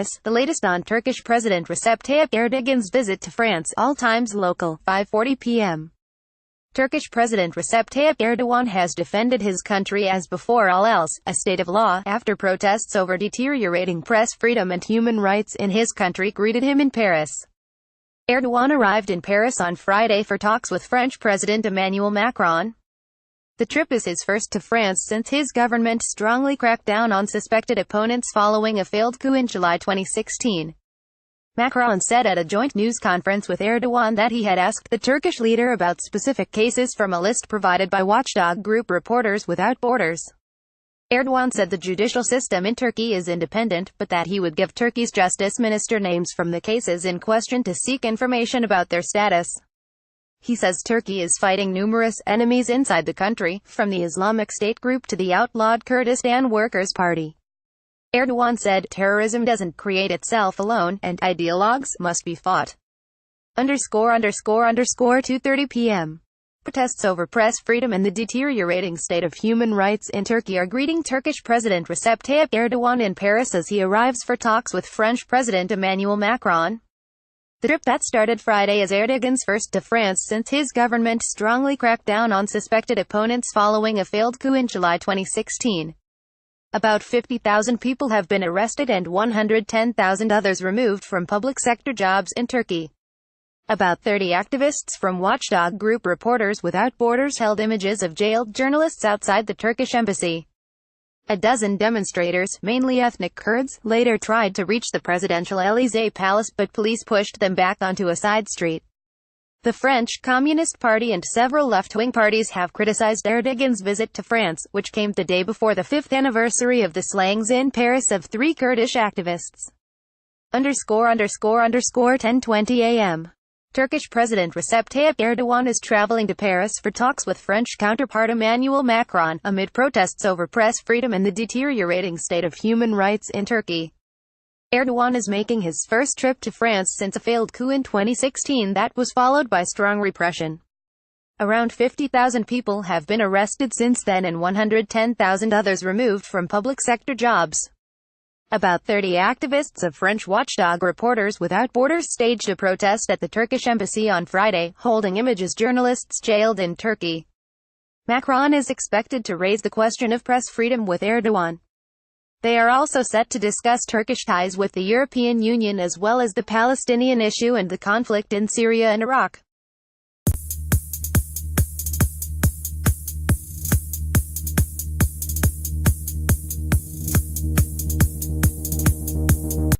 Paris, the latest on Turkish President Recep Tayyip Erdogan's visit to France, all times local, 5:40 p.m. Turkish President Recep Tayyip Erdogan has defended his country as before all else, a state of law, after protests over deteriorating press freedom and human rights in his country greeted him in Paris. Erdogan arrived in Paris on Friday for talks with French President Emmanuel Macron. The trip is his first to France since his government strongly cracked down on suspected opponents following a failed coup in July 2016. Macron said at a joint news conference with Erdogan that he had asked the Turkish leader about specific cases from a list provided by watchdog group Reporters Without Borders. Erdogan said the judicial system in Turkey is independent, but that he would give Turkey's justice minister names from the cases in question to seek information about their status. He says Turkey is fighting numerous enemies inside the country, from the Islamic State group to the outlawed Kurdistan Workers' Party. Erdogan said, terrorism doesn't create itself alone, and ideologues must be fought. 2:30 p.m. Protests over press freedom and the deteriorating state of human rights in Turkey are greeting Turkish President Recep Tayyip Erdogan in Paris as he arrives for talks with French President Emmanuel Macron. The trip that started Friday is Erdogan's first to France since his government strongly cracked down on suspected opponents following a failed coup in July 2016. About 50,000 people have been arrested and 110,000 others removed from public sector jobs in Turkey. About 30 activists from watchdog group Reporters Without Borders held images of jailed journalists outside the Turkish embassy. A dozen demonstrators, mainly ethnic Kurds, later tried to reach the presidential Élysée palace but police pushed them back onto a side street. The French Communist Party and several left-wing parties have criticized Erdogan's visit to France, which came the day before the 5th anniversary of the slayings in Paris of 3 Kurdish activists. 10:20 a.m. Turkish President Recep Tayyip Erdogan is traveling to Paris for talks with French counterpart Emmanuel Macron, amid protests over press freedom and the deteriorating state of human rights in Turkey. Erdogan is making his first trip to France since a failed coup in 2016 that was followed by strong repression. Around 50,000 people have been arrested since then and 110,000 others removed from public sector jobs. About 30 activists of French watchdog Reporters Without Borders staged a protest at the Turkish embassy on Friday, holding images journalists jailed in Turkey. Macron is expected to raise the question of press freedom with Erdogan. They are also set to discuss Turkish ties with the European Union as well as the Palestinian issue and the conflict in Syria and Iraq.